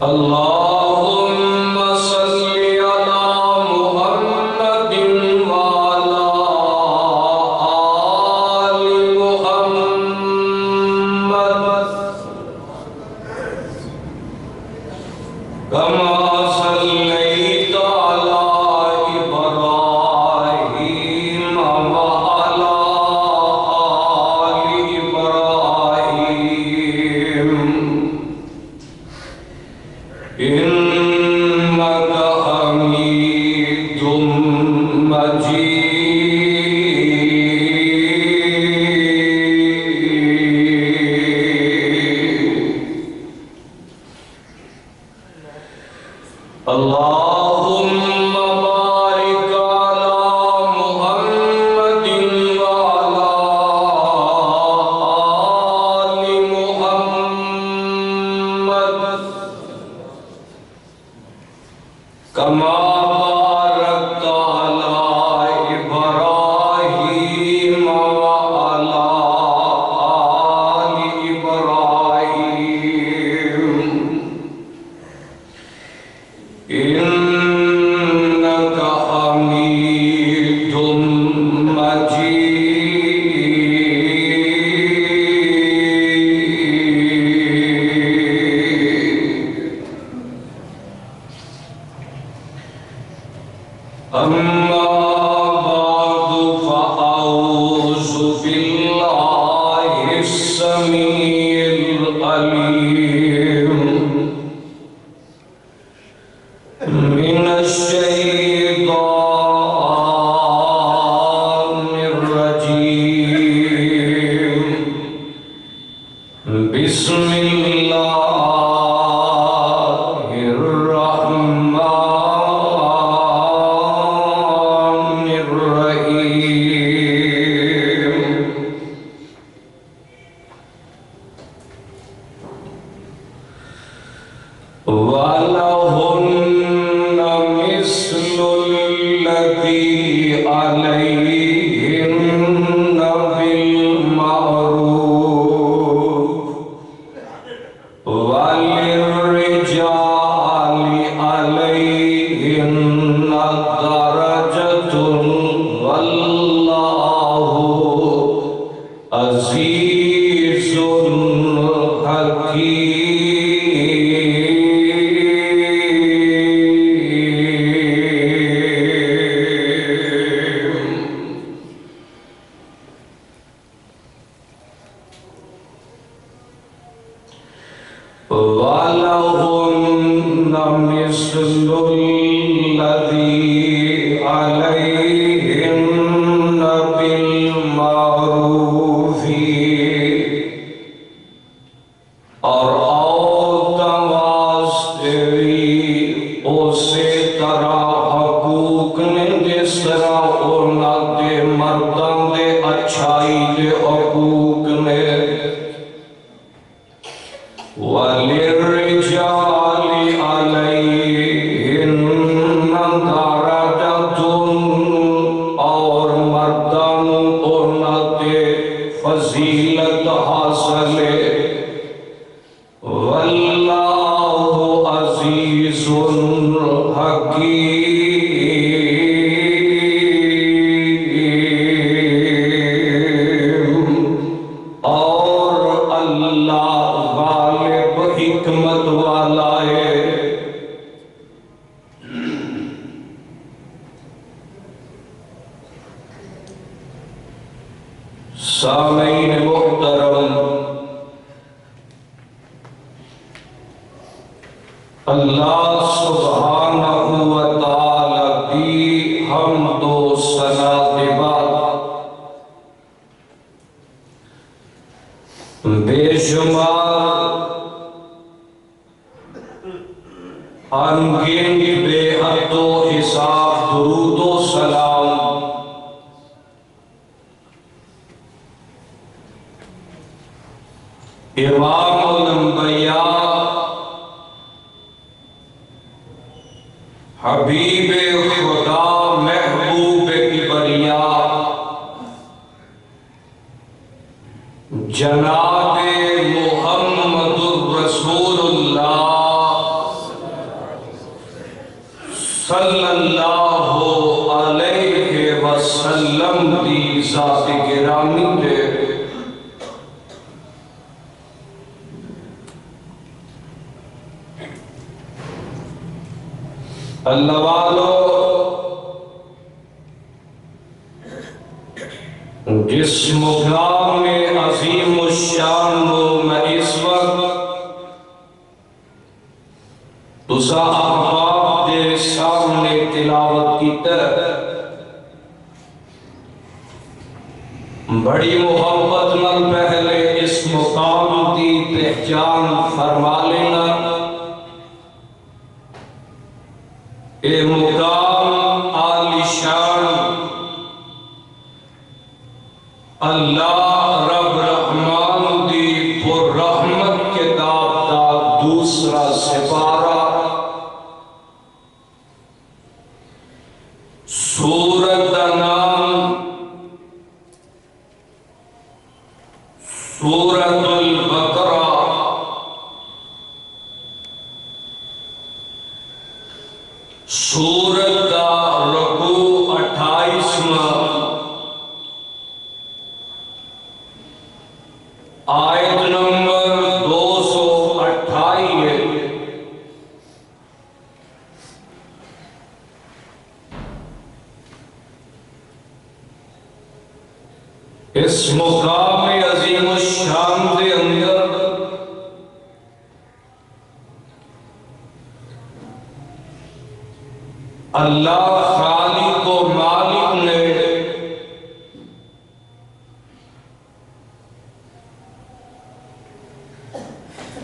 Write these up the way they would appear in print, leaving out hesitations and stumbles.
اللهم صل على أما بعد فأعوذ بالله السميع العليم من الشيطان الرجيم. بسم الله الرحمن الرحيم. ولهن مثل الذي عليهن بالمعروف وللرجال عليهن درجة والله عزيز حكيم. ولهن مثل الذي عليهن بالمعروف اور عورتوں واسطے بھی اسی طرح حقوق نے جس طرح انہاں دے مرداں دے اچھائی دے حقوق نے. وَلِلرِّجَالِ عَلَيْهِنَّ دَرَجَةٌ اور مردان انہاں دے فضیلت حاصل ہے. واللہ عزیز حکیم. اور اللہ غالب حکمت والا ہے. سامعین محترم، اللہ سبحانہ وتعالی کی حمد و ثنا کے بعد بے شمار انگن بے حد و حساب درود و سلام امام الانبیاء حبیب خدا محبوب کبریا جناب محمد الرسول اللہ صلی اللہ علیہ وسلم دی ذات گرامی دے. اللہ والو، جس مقام میں عظیم الشان میں اس وقت تسا احباب دے سامنے تلاوت کی بڑی محبت نال پہلے اس مقام کی پہچان فرما لینا. اے مقام عالی شان اللہ رب رحمان دی پر رحمت کتاب دا دوسرا سپارہ سورت دا نام سورت البقرہ. سورت دا رکوع 28واں آیت نمبر 228 ہے. اس مقام عظیم الشان کے اندر اللہ خالق و مالک نے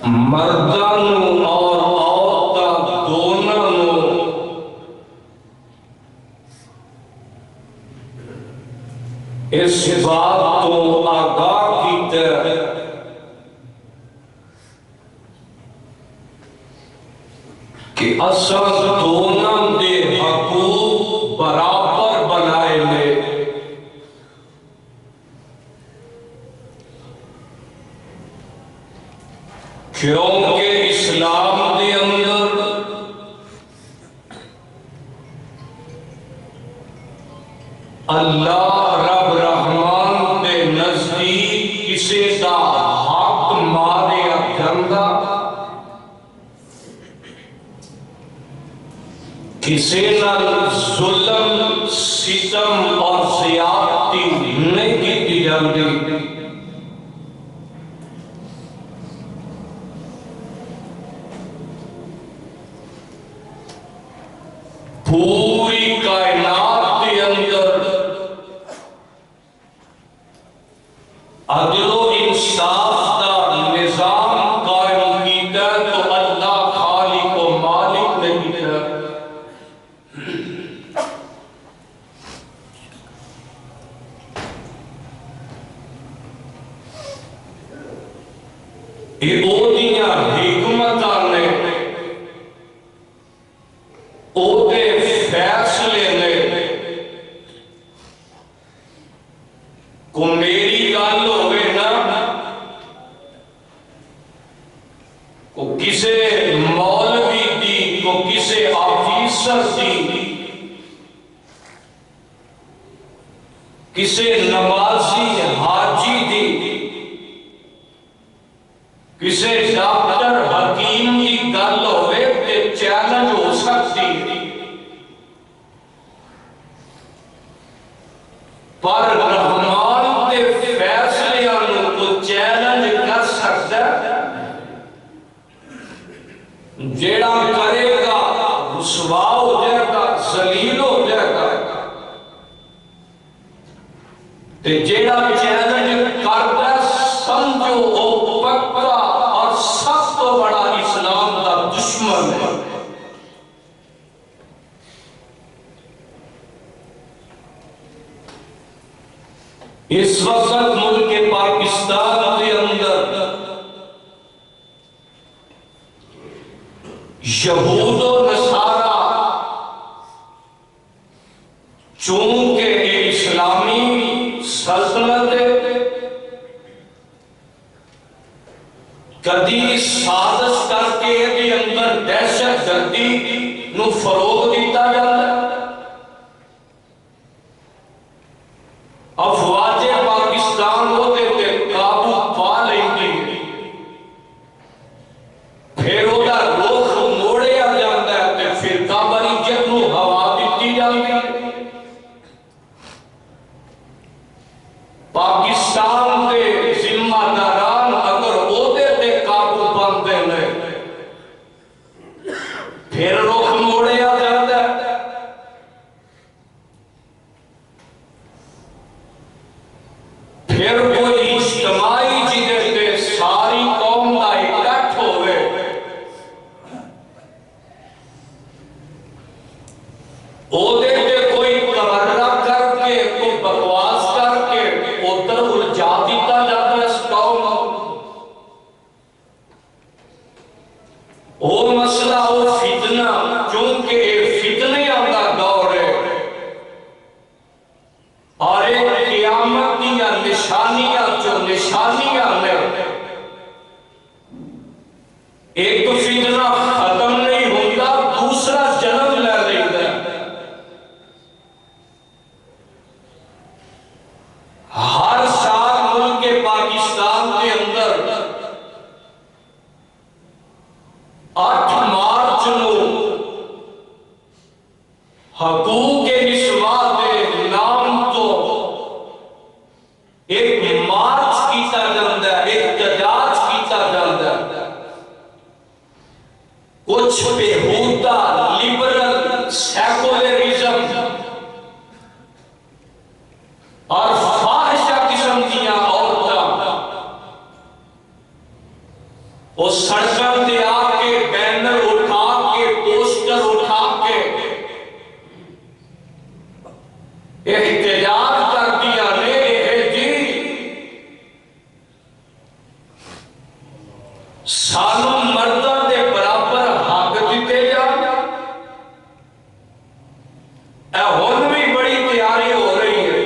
مردوں اور عورتوں دونوں اس بات کو آگاہ کیتا کہ اصل دونوں دے حقوق برابر بنائے لے، کیونکہ اسلام دے اندر اللہ رب رحمان دے نزدیک کسی دا حق ماریا جاندہ، کسی نال ظلم ستم اور زیادتی نہیں کی جاندی۔ پوری کائنات کے اندر عدل و انصاف دا نظام قائم کیتا تو اللہ خالق و مالک نے کیتا۔ یہ اوہدیاں حکمتاں نے، اوہدے فیصلے نے، کو میری گل ہوئے نا، کو کسے مولوی دی، کو کسے آفیسر دی، کسے نمازی حاجی دی، کسے ڈاکٹر حکیم کی گل ہوئے تے چیلنج ہو سکتی، پر رحمان دے فیصلے انہوں کو چیلنج کر سکتا ہے۔ جیڑا کرے گا رسوا ہو جائے گا، ذلیل ہو جائے گا، تے جیڑا چیلنج کرتا سمجھو او پکا اور سب تو بڑا اسلام دا دشمن ہے۔ اس وقت ملک پاکستان کے اندر یہود و نصارہ چونکہ اسلامی سلطنت کدی سازش کر کے دے اندر دہشت گردی نو فروغ دیتا جاتا ہے، افواج پاکستان ہوتے تے قابو پا لیندی، پھر وہ دا رخ موڑیا جاتا ہے تے پھر کابریت نو ہوا دیتی جاتی ہے۔ پاکستان کے ذمہ داران اگر عہدے تے قابو پاندے نے پھر رخ موڑیا جاتا ہے۔ پھر کوئی اجتماعی جدے تے ساری قوم دا اکٹھ ہوئے، عہدے تے کوئی تبرہ کر کے، کوئی بکواس کر کے ادھر الجھا دیتا جاتا ہے اس قوم کو۔ وہ مسئلہ وہ فتنہ، چونکہ یہ فتنے آندا دور ہے اور ایک قیامت دیا نشانیاں جو نشانیاں نے، ایک فتنہ ختم نہیں ہوتا، دوسرا جنم لے لیتا ہے۔ ہر سال ملک پاکستان کے اندر 8 مارچ نو حقوق نسواں دے نام تو احتجاج کر دیا جی سانو مردوں کے برابر حق دیتے جان۔ ہن بھی بڑی تیاری ہو رہی ہے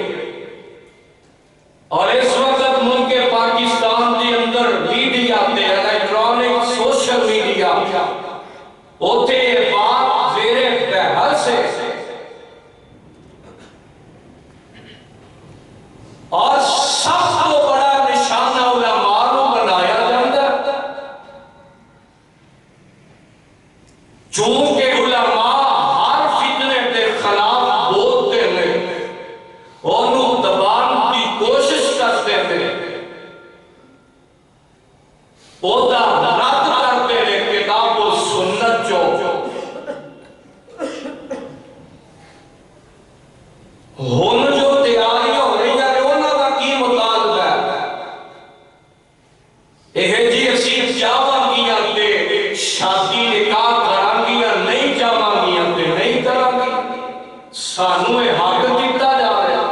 اور اس وقت ملک پاکستان کے اندر میڈیا الیکٹرانک سوشل میڈیا اوتھے یہ بات زیر بحث ہے اور سب کو بڑا نشانہ علماء کو بنایا جاتا ہے، چونکہ علماء ہر فتنے کے خلاف بولتے ہیں، انہوں دبان کی کوشش کرتے ہیں، اودا رد کرتے ہیں کتاب و سنت جو ہن جو تیاریاں ہو رہی ہیں انہاں دا کی مطالبہ ہے؟ جی اسی جاواں گیاں تے شادی نکاح کراں گیاں نہیں جاواں گیاں تے نہیں کراں گی، سانو یہ حق دیتا جا رہا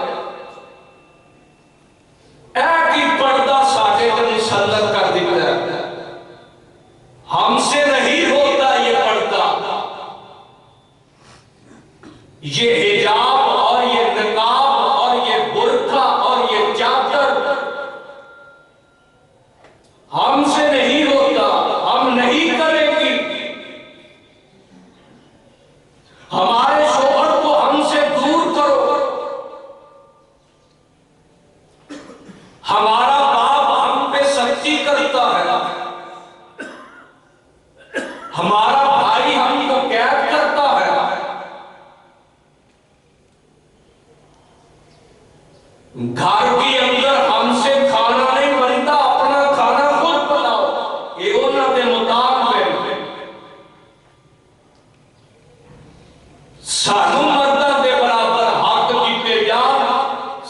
اے کی پردہ ساڈے تے مسلط کر دیتا ہے، ہم سے نہیں ہوتا یہ پردہ، یہ حجاب اور یہ نقاب اور یہ برقع اور یہ چادر ہم سے نہیں ہوتا، ہم نہیں کریں گی، ہمارے شوہر کو ہم سے دور کرو، ہمارا باپ ہم پہ سختی کرتا ہے، ہمارا بھائی ہم کو قید کرتا ہے، گھر کے اندر ہم سے کھانا نہیں بنتا، اپنا کھانا خود بناؤ، یہ انہاں دے مطابق سانو مردوں کے برابر حق دیتے جان،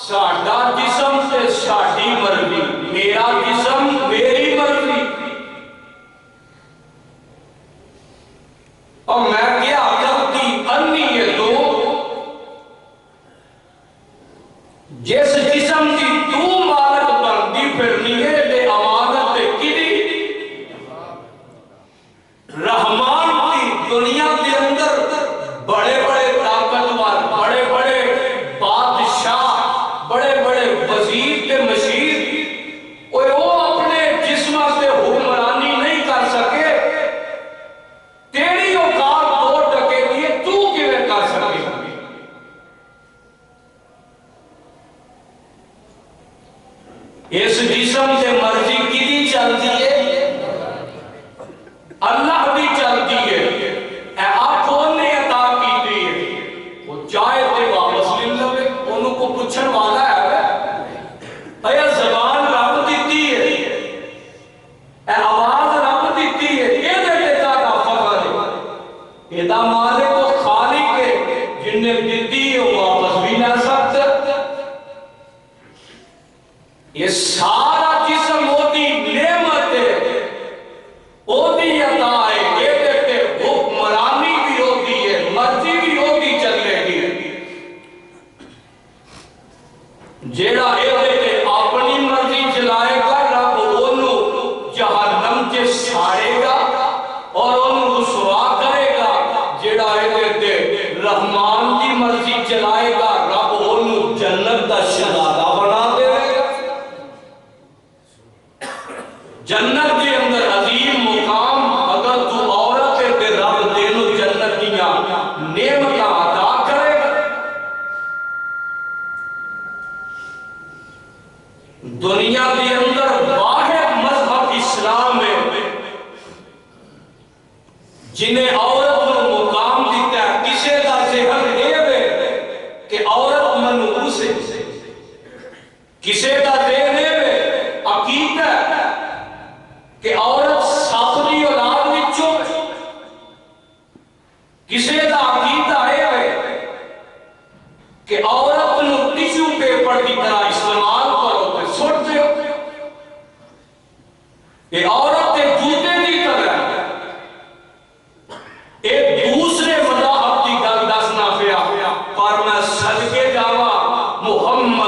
ساڈا جسم تے ساڈی مرضی، میرا جسم میری مرضی، اور میں کیا کرتی انی یہ تو جس جسم کی تو مالک بندی پھرنی ہے تے امانت کدی رحمان کی دنیا کے اندر بڑے بڑے طاقتور، بڑے بڑے بادشاہ، بڑے بڑے وزیر کے مشیر وہ اپنے جسم سے حکمرانی نہیں کر سکے، تیری اوقات دو ٹکے دیے تو کیویں کر سکے؟ اس جسم سے مرضی کدی چلتی ہے؟ اللہ بھی چلتی ہے، اے آپ کون نے عطا کی دی ہے؟ وہ چاہے تے واپس لے لوے، انہوں کو پوچھن والا ہے اے زبان رب دیتی ہے، اے آواز رب دیتی ہے، یہ دے تارا فقر ہے، یہ دا مالک و خالق ہے، جن نے دیتی ہے وہ واپس بھی نہ سکتا، یہ سارا جسم ہوتی نعمت ہے، ہوتی عطا ہے، یہ دیتے حکمرانی بھی ہوتی ہے، مرضی بھی ہوتی چلنے کی، جیڑا یہ دیتے اپنی مرضی چلائے گا رب انہوں جہنم کے ساڑے گا اور انہوں رسوا کرے گا، جیڑا یہ دیتے رحمان کی مرضی چلائے گا رب انہوں جنت دا شہزادہ بنا دے گا، جنت کے اندر عظیم مقام، اگر تو عورت ہے تے رب تینوں جنت کیا نعمت عطا کرے گا۔ دنیا کے اندر واحد مذہب اسلام ہے جنہیں عورت کو مقام دیتا ہے، کسے کا ذہن ہے کہ عورت منحوس ہے، کسے کا ذہن ہے عقیدہ کہ عورت ساخری اولاد وچوں، کسے کا عقیدہ ہے کہ عورت نو ٹیشو پیپر کی طرح استعمال کرو تے سٹ دیو، کہ عورت جوتے کی طرح ایک دوسرے مذہب کی گل دسنا پیا، پر میں صدقے جاواں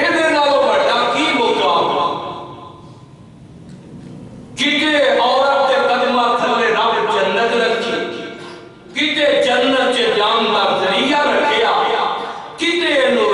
ਇਹਦੇ ਨਾਲੋਂ ਵੱਡਾ ਕੀ ਮੁਕਾਬਲਾ? ਕਿਤੇ ਔਰਤ ਦੇ ਕਦਮਾਂ ਥੱਲੇ ਰੱਬ ਜੰਨਤ ਰੱਖੀ, ਕਿਤੇ ਜੰਨਤ 'ਚ ਜਾਣ ਦਾ ਜ਼ਰੀਆ ਰੱਖਿਆ, ਕਿਤੇ ਇਹਨੂੰ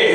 ਇਹ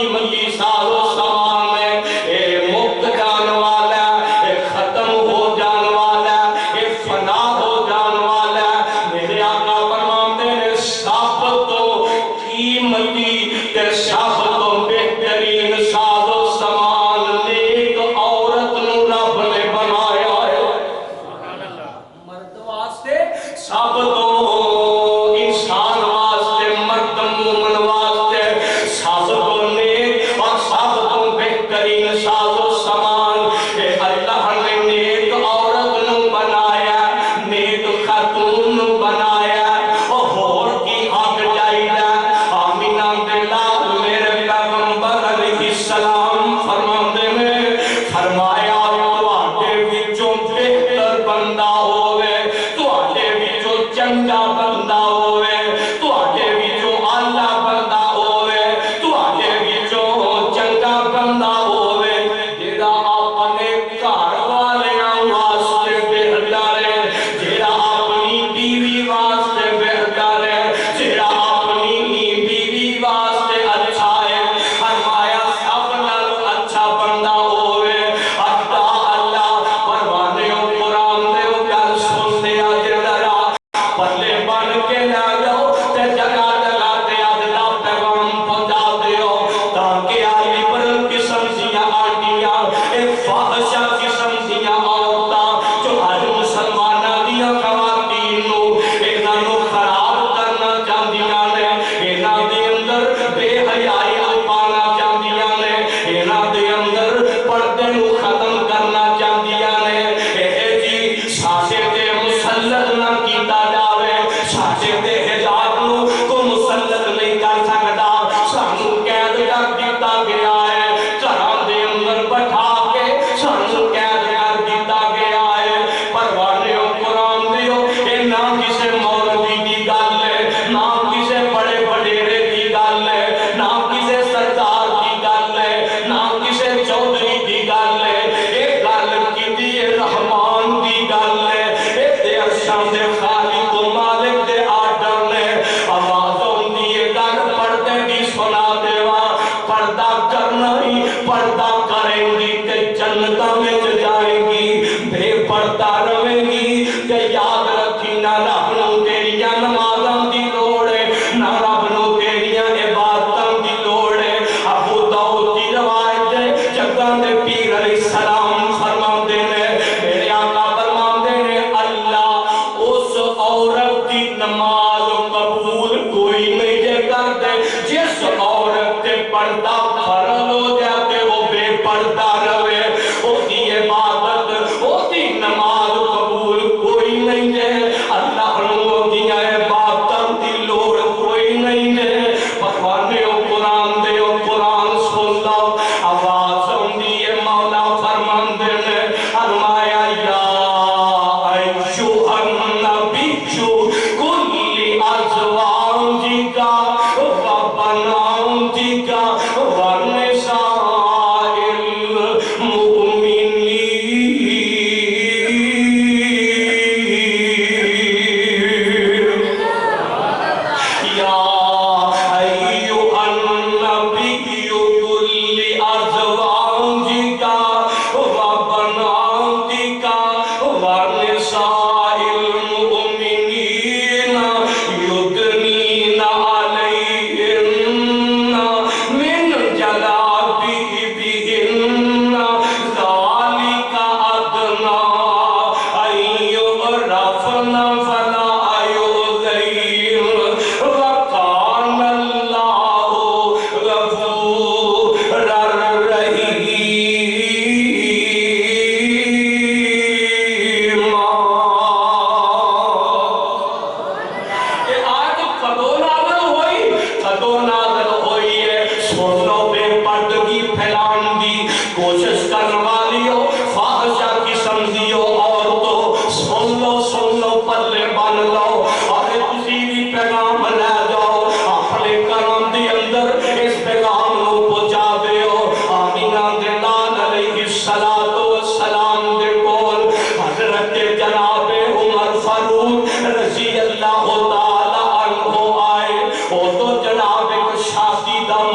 قیمتی ساز و سامان ہے، اے مک جان والا ہے، اے ختم ہو جان والا ہے، اے فنا ہو جان والا ہے۔ میرے آقا فرماتے ہیں سب تو قیمتی تے سب تو بہترین ساز و سامان نیک عورت نو رب نے بنایا ہے۔ مرد واسطے سب تو انسان واسطے مرد مومن واسطے سب تو نیک اور سب تو بہترین ساز و سامان کہ اللہ نے نیک عورت نو بنایا، نیک خاتون نو بنایا، اور ہور کی حق چاہیے۔ آمینہ دے لال میرے پیغمبر علیہ السلام فرماندے میں فرمایا تواڈے وچوں بہتر بندہ ہوے، تواڈے وچوں چنگا بندہ ہوے، تواڈے وچوں اعلی بندہ ہوے، تواڈے وچوں چنگا بندہ ہوے جیڑا اپنے گھر والیاں واسطے بہتر ہے، جیڑا اپنی بیوی واسطے بہتر ہے، جیڑا اپنی بیوی واسطے اچھا ہے۔ فرمایا سب نالوں اچھا بندہ ہوے۔ ادا اللہ پروانے قرآن دے گل سنتے اج ذرا پلے بن کے لے جاؤ تے جگہ جگہ تے ادلا پیغام پہنچا دیو تاکہ آئی پر قسم دیا آنٹیاں اے فاحشہ قسم دیا عورتاں جو ہر مسلمانہ دیا خواتین نو انہاں نو خراب کرنا چاہدیاں نے، انہاں دے اندر بے حیائی پانا چاہدیاں نے، انہاں دے اندر پردے نو ختم کرنا چاہدیاں نے۔ اے جی ساڈے تے مسلط نہ کیتا جاوے، ساڈے تے حجاب نو کو مسلط نہیں کر سکدا، سانو قید کر دیتا گیا ہے، گھراں دے اندر بٹھا کے سانو قید کر دیتا گیا ہے۔ پروانے قرآن دیو اے نہ کسے مولوی دی گل ہے، نہ کسے بڑے وڈیرے دی گل ہے، نہ کسے سردار دی گل ہے، نہ کسے چودھری دی گل ہے، اے گل کیتی ہے رحمان دی گل ہے، اے تے عرشاں دے خالق و مالک دے آرڈر نے۔ آواز ہوندی ہے گل پردے دی سنا دیواں، پردہ کرنا ہی پردہ کریں گی تے جنتاں وچ جائے گی، بے پردہ رہے گی تے یاد رکھی نہ رب نو تیریاں نمازاں دی لوڑ ہے، نہ رب نو تیریاں عبادتاں دی لوڑ ہے۔ ابو داؤد دی روایت ہے جگاں دے پیر علیہ السلام فرماندے نے، میرے آقا فرماندے نے اللہ اس عورت دی نماز قبول کوئی نہیں جے کردے جس عورت تے پردہ فرض ہو جاتے وہ بے پردہ رہے، او دی عبادت او دی نماز قبول کوئی نہیں جے، اللہ نو دیاں عبادتاں دی لوڑ کوئی نہیں جے۔ پروانے قرآن دے قرآن سن لو، آواز ہوندی ہے مولا فرماندے نے فرمایا یا ایھا النبی کل ازواجک و بناتک و نساء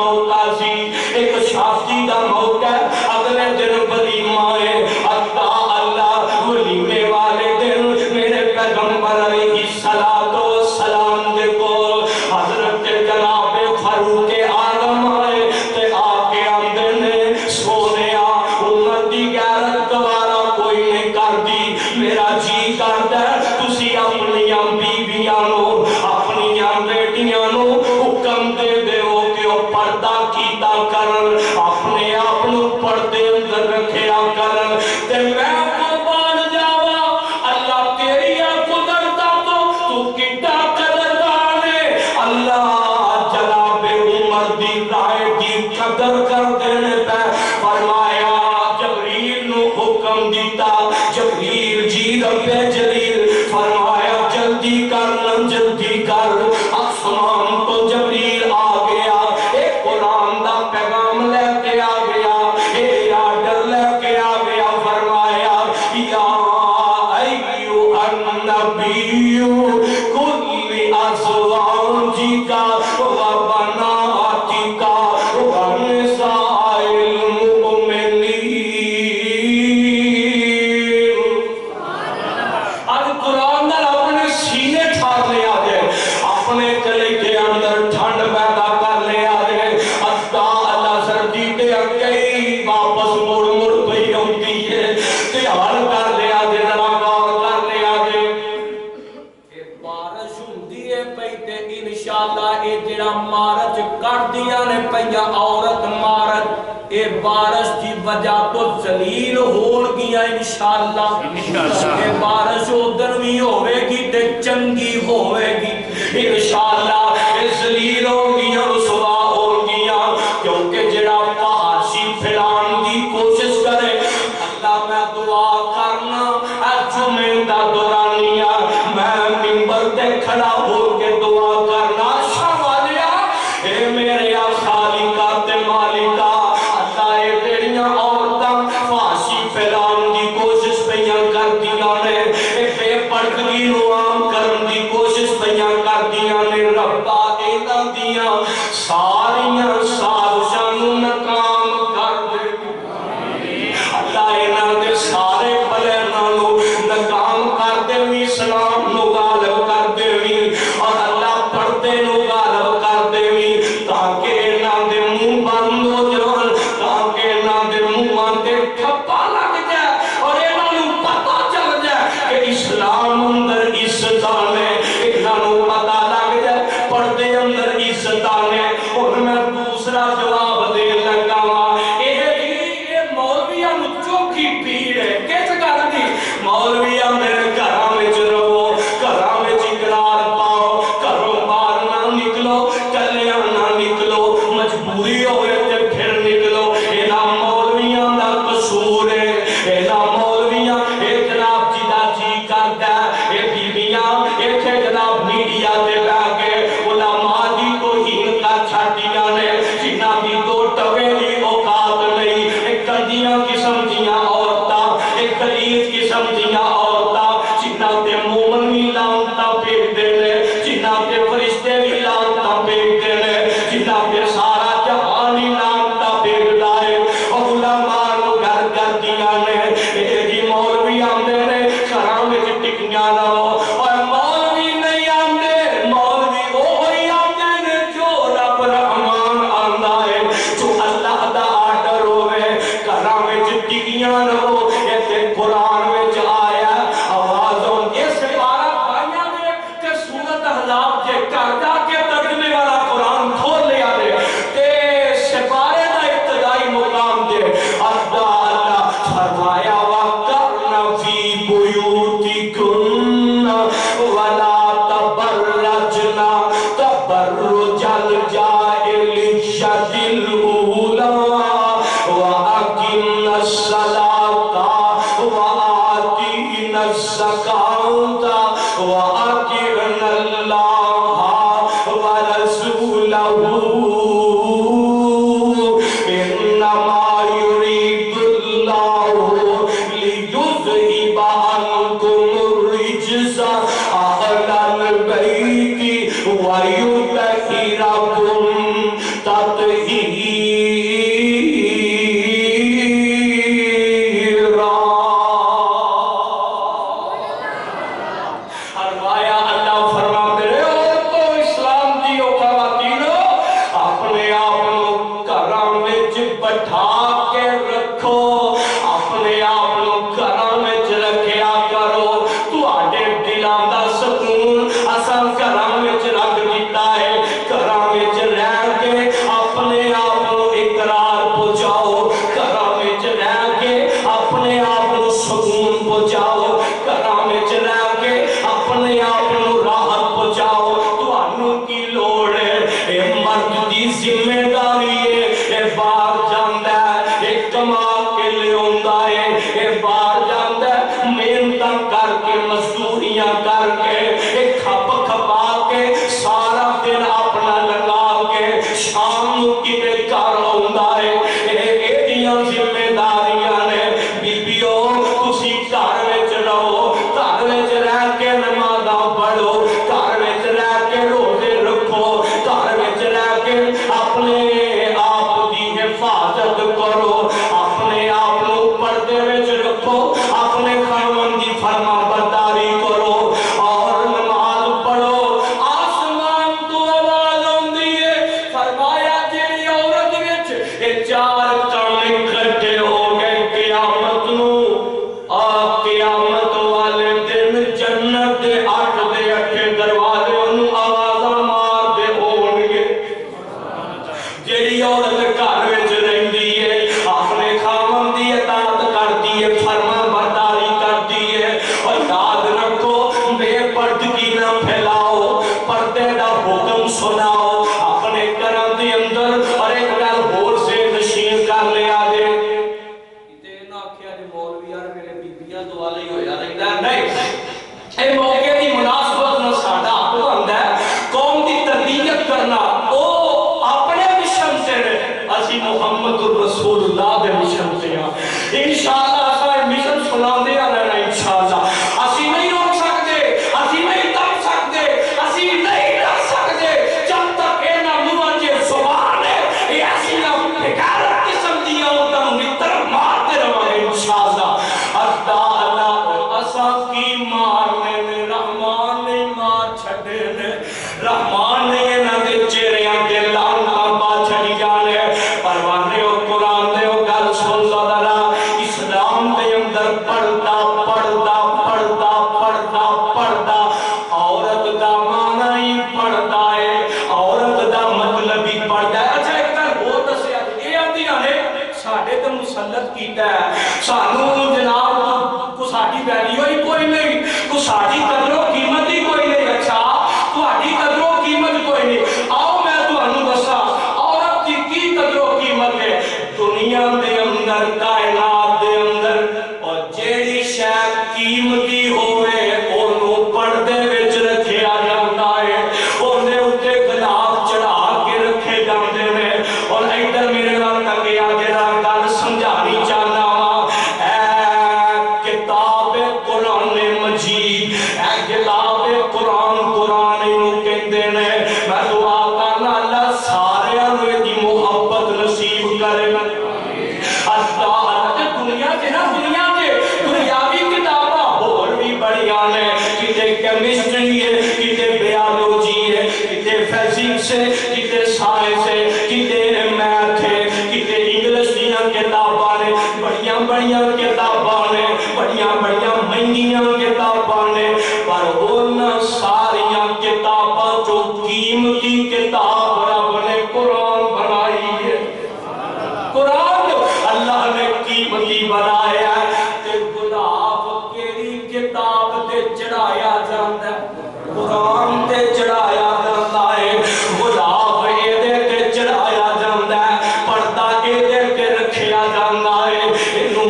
موقع سی ایک شادی دا موقع اگلے دن ولیمہ ہے اللہ ولیمے والے دن میرے پیغمبر علیہ السلام دے کول حضرت جناب فاروق اعظم آئے تے آکے آندے نے سونیا عمر دی غیرت دوارا کوئی نہیں کر دی میرا جی کردا تسی اپنیاں بیویاں نو اپنیاں بیٹیاں نو حکم دے دیو کہ او پردہ کیتا کرن اپنے آپ نو پردے اندر رکھیا کرن تے میں قربان جاواں اللہ تیری قدرت تو کڈا قدردان ہے اللہ جناب عمر دی رائے دی قدر کر دینے پہ فرمایا جبریل نو حکم دیتا جبریل جی رب جلیل فرمایا جلدی کر آسمان تو جبریل آ گیا ایک قرآن دا پیغام لے کے آ گیا ایک آرڈر لے کے آ گیا فرمایا یا ایوہ النبی کل ازواجک و بناتک و نساء المؤمنین آج قرآن دا اپنے سینے ٹھار لے آ گئے اپنے چلے کے اندر ٹھنڈ پیدا کر لے آ گئے اللہ سردی تے اگئی واپس مڑ پئی ہوندی ہے تیار کر لے آ گئے ذرا غور کر لے آ گئے بارش ہوندی ہے پئی تے انشاءاللہ اے جڑا مارچ کٹ دیا نے پیا عورت مارچ اے بارش کی وجہ تو ذلیل ہون گیا انشاءاللہ اے بارش ادھر بھی ہوئے گی تے چنگی ہوئے گی انشاءاللہ اے ذلیل ہون گیا رسوا ہون گیا کیونکہ جڑا پہاشی پھیلان دی کوشش کرے اللہ میں دعا کرنا اے جمعہ دا دورانیہ میں منبر تے کھڑا ہو کے دعا کرنا شامالیا اے میرے خالقہ تے مالکہ اللہ اے تیریاں عورتاں فحاشی پھیلان دی کوشش پیاں کر دیا نے اے بے پردگی نو عام کرن دی کوشش پیاں کر دیا نے ربا ایداں دیاں ساریاں سازشاں نو ناکام کر دے اللہ اینا دے سارے پلاناں نو ناکام کر دے وی اسلام نو غالب کر دے وی اور اللہ پردے نو غالب کر دے وی تاکہ اینا دے منہ بند ہو جان تاکہ اینا دے منہ تے ٹھپا لگ جائے اور اینا نو پتہ چل جائے کہ اسلام اندر عزت آنے اینا نو پتہ لگ جائے پردے اندر عزت آنے اور میں دوسرا جواب دے لگا مولویاں نو چوکھی پیڑ ہے کس کر دی مولویاں میرے گھراں وچ رہو گھراں وچ اقرار پاؤ گھروں باہر نہ نکلو کلیاں نہ نکلو مجبوری ہوئے تے پھر نکلو انہاں مولویاں دا قصور ہے انہاں مولویاں اے جناب جی دا جی کردا اے بیویاں ایتھے جناب میڈیا تے بیٹھ کے علماء دی توہین کر چھڈیاں نے جنہاں دی دو ٹوے دی اوقات نہیں ایک گندیاں قسم دیاں عورتاں ایک غلیظ قسم دیاں عورتاں جنہاں تے مومن بھی لعنتاں بھیجدے نے جنہاں تے فرشتے بھی لعنتاں بھیجدے نے جنہاں تے سارا جہان ہی لعنتاں بھیجدا ہے اور علماء نو گھر کر دیا نے اے جی مولوی آندے نے گھراں وچ ٹکیاں رہو اور مولوی نہیں آندے مولوی اوہی آندے نے جو رب رحمان آندا ہے جو اللہ دا آرڈر ہوئے گھراں وچ ٹکیاں رہو اے تے قرآن وچ آیا آوازوں اس بارہ بھائیاں نے کہ سورت احزاب کے گھر جا کے ترجمے والا قرآن کھول لیا دے تے سپارے دا ابتدائی مقام دے اللہ فرمایا وَقَرْنَ فِي بُيُوتِكُنَّ وَلَا تَبَرَّجْنَ تَبَرُّجَ الْجَاهِلِيَّةِ الْأُولَىٰ وَأَقِمْنَ الصَّلَاةَ وَآتِينَ الزَّكَاةَ وَأَطِعْنَ اللَّهَ وَرَسُولَهُ إِنَّمَا يُرِيدُ اللَّهُ لِيُذْهِبَ عَنكُمُ الرِّجْسَ أَهْلَ الْبَيْتِ وَيُطَهِّرَكُمْ تَطْهِيرًا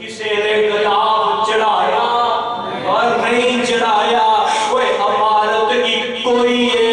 کسی نے گلاب چڑھایا اور نہیں چڑھایا وہ عمارت ایک کوئی ہے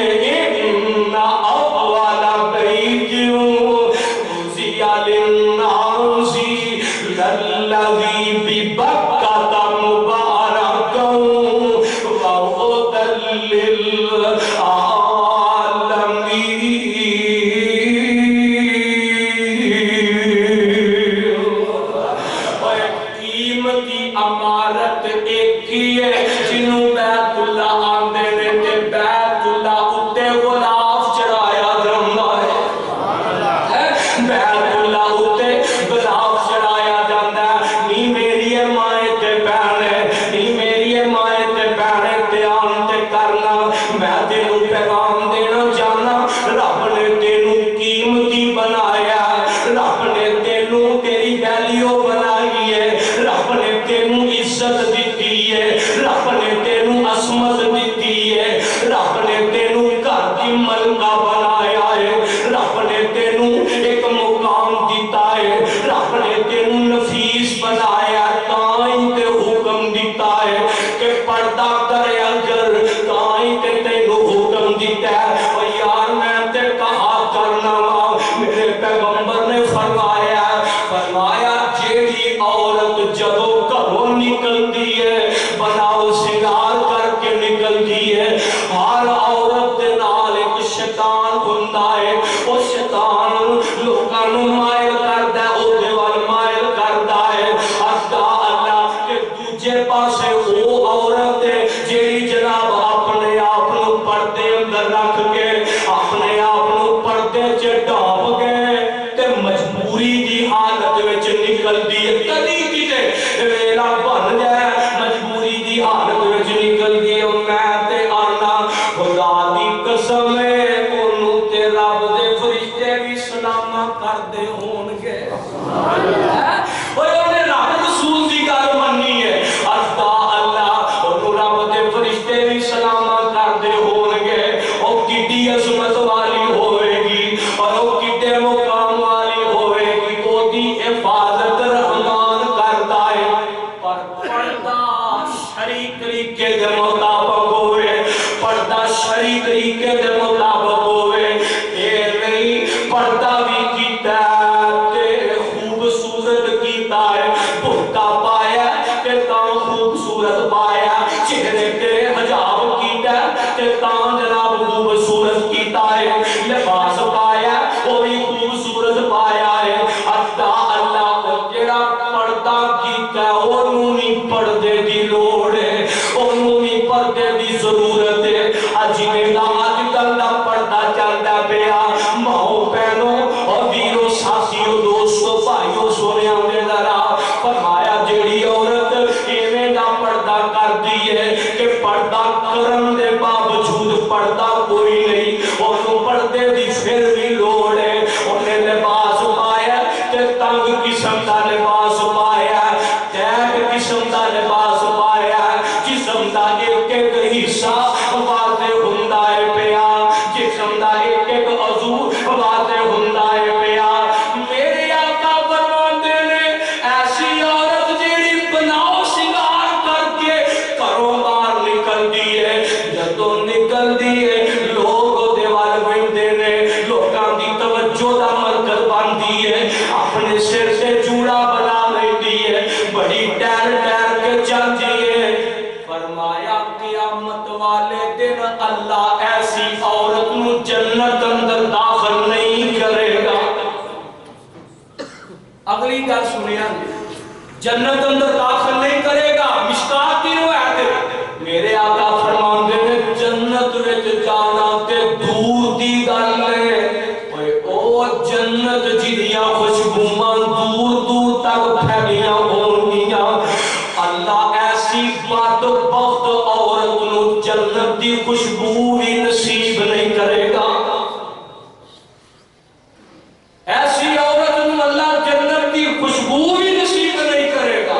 جنت اندر داخل نہیں کرے گا. مشکات کی روایت ہے میرے آقا فرماندے نے جنت وچ جانا تے دور دی گل ہے اوئے او جنت جدیاں خوشبوواں دور دور تک پھیلیاں ہونگیاں. اللہ ایسی بات بخت عورت نو جنت دی خوشبو بھی نصیب نہیں کرے گا. ایسی عورت نو اللہ جنت دی خوشبو بھی نصیب نہیں کرے گا.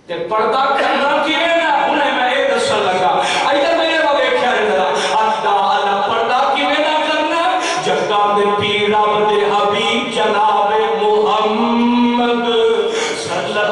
تے پردہ کرنا کیویں ہے ہنے میں اے دسن لگا. ادھر میرے کو دیکھیا ذرا اللہ پردہ کیویں نہ کرنا. جگہ دے پیر رب دے حبیب جناب محمد صلی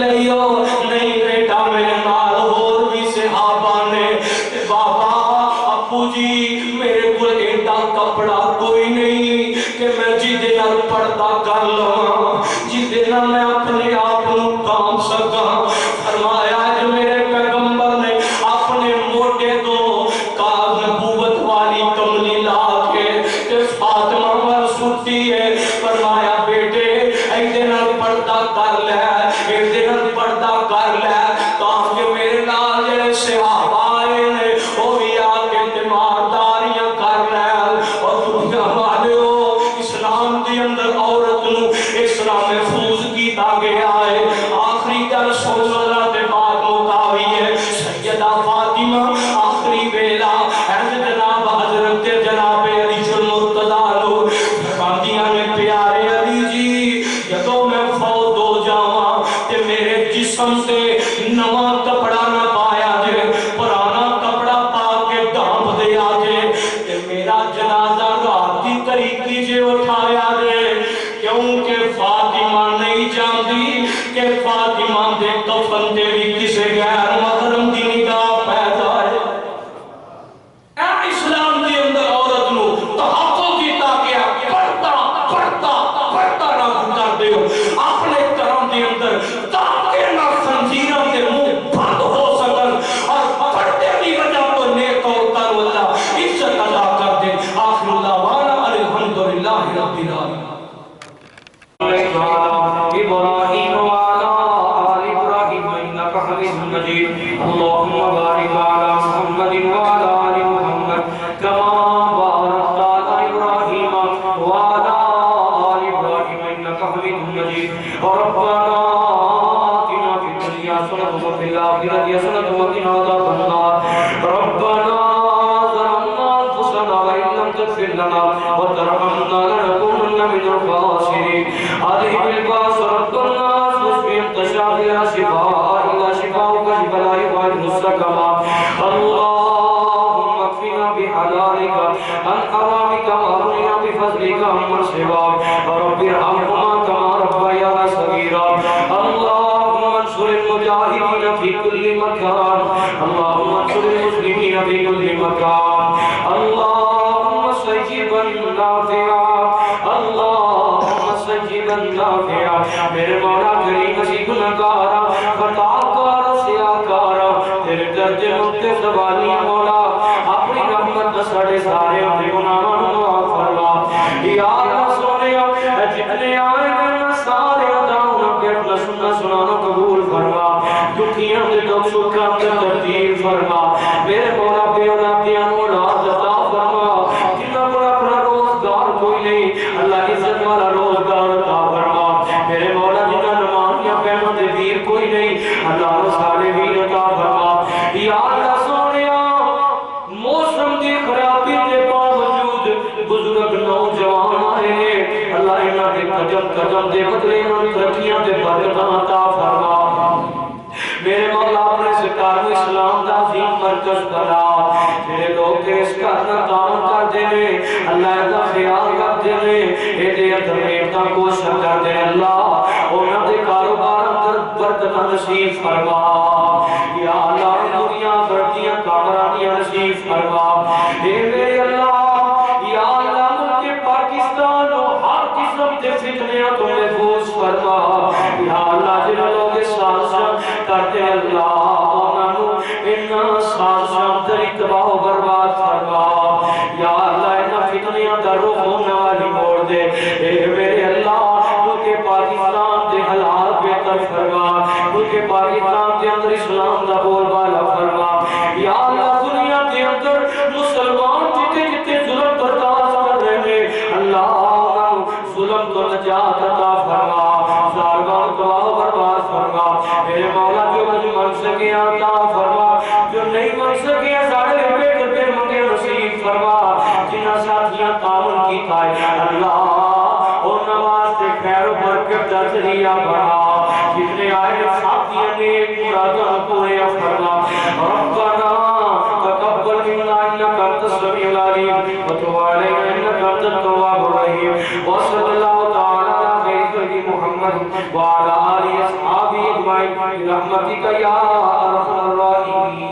لئیو نہیں بیٹا میرے نال اور بھی صحابہ نے بابا ابو جی میرے کو ایڈا کپڑا کوئی نہیں کہ میں جیدے نال پردہ کر لوں جیدے نال میں اپنے آپ کو کام سکا فرمایا جو میرے پیغمبر نے اپنے موٹے تو کاغ نبوت والی کملی لا کے تے فاطمہ پر سٹی ہے فرمایا بیٹے ایدے نال پردہ کر لے ایدے نال پردہ کر لے تاکہ میرے نال جڑے صحابہ آئے نے وہ بھی آکے تیمارداریاں کر لے اور دنیا والے ہو اسلام دی اندر عورت نو اسلام محفوظ کیتا گیا ہے آخری در سوچ اللہ دے بعد مقاوی ہے سیدہ فاطمہ آخری بیلا حضرت جناب حضرت جناب علی المرتضی لو فرماندیاں نے پیارے علی جی جدو میں فوت ہو جاواں تے میرے جسم سے نواں کپڑا نہ پایا جے پرانا کپڑا پا کے ڈھانپ دیا جے تے میرا جنازہ رات کی طریقی سے اٹھایا جے کیونکہ فاطمہ نہیں جانتی کہ فاطمہ دے کفن تے بھی کسے غیر محرم دی نگاہ پیدا ہے اے اسلام دی اندر عورت نو تحقق کیتا گیا پردہ نہ کر دیو اپنے کرم دی اندر تاکہ نہ خنزیروں کے منہ بند ہو سکن اور پردے دی وجہ کو نیک اور ترولا عزت ادا کر دے آخر دعوانا الحمدللہ رب العالمین إبراهيم وعلى آل إبراهيم إنك حميد مجيد اللهم بارك على محمد وعلى آل محمد كما باركت على إبراهيم وعلى آل إبراهيم إنك حميد مجيد ربنا آتنا في الدنيا حسنة وفي الآخرة حسنة وقنا عذاب النار ربنا ظلمنا أنفسنا وإن لم تغفر لنا وترحمنا لنكونن من الخاسرين أذهب الباس رب الناس واشفهم تشافي لا شفاء إلا شفاءك شفاء لا يغادر سقما اللهم اكفنا بحلالك عن حرامك واغننا بفضلك عمن سواك رب ارحمهما كما ربيانا صغيرا اللهم انصر المجاهدين في كل مكان اللهم انصر المسلمين في كل مكان اللهم استجب النافعا اللهم استجب النافعا میرے مولا کریم اسی گناہگارا خطاکارا سیاکارا تیرے درد مقدس والی مولا اپنی رحمت ساڑے سارے اپنے گناہوں معاف فرما یا اللہ سونیا جتنے آئے گئے سارے اداؤں کے اپنا سننا سنانا قبول فرما دکھیاں دے دکھ سکھاں دے ترتیب فرما میرے مولا بے اولادیاں اولاد عطا فرما جنہ پر اپنا روزگار کوئی نہیں اللہ عزت والا روزگار عطا فرما میرے مولا جنہ نمانیاں پہنوں دے ویر کوئی نہیں اللہ رسالے ویر عطا فرما یا اللہ سونیا موسم دی خرابی دے باوجود بزرگ نوجوان آئے اللہ انہاں دے قدم دے بدلے انہاں ترقیاں دے برکتاں عطا فرما میرے مولا اپنے سرکار میں اسلام دا عظیم مرکز بنا میرے لوگ کے اس کا کام کر دینے اللہ کا خیال کر دینے ایدے اتمیتا کوشش کر دینے اللہ انہاں دے کاروبار اندر برکتہ نصیب فرما یا اللہ دنیا بردیاں کامرانیاں نصیب فرما اے میرے اللہ یا اللہ ملک پاکستان و ہر قسم دے فتنیاں تو محفوظ فرما یا اللہ جنہوں لوگ سازش کرتے اللہ انہوں انہاں سازش در اتباع و برباد فرما یا اللہ انہاں فتنیاں در روح ہونے والی موڑ دے اے میرے اللہ ملک پاکستان دے حالات بہتر فرما ملک پاکستان دے اندر اسلام دا بول بالا فرما یا اللہ دنیا دے اندر مسلمان جتے جتے ظلم برداشت کر رہے ہیں اللہ ظلم تو نجات عطا فرما ظالمان تباہ و برباد فرما میرے مولا جو مجھے من سکے عطا فرما جو نہیں من سکے سارے بہتر پھر منگے نصیب فرما جنہ ساتھیاں تعاون کی تھائے اللہ اور نواز سے خیر و برکت در ذریعہ بڑھا جتنے آئے ساتھیاں نے مرادہ پورے فرما ربنا تقبل منا انك انت السميع العليم وتب علينا انك انت التواب الرحيم وصلى الله تعالى على خير خلق محمد وعلى اله اصحابه اجمعين برحمتک یا ارحم الراحمین.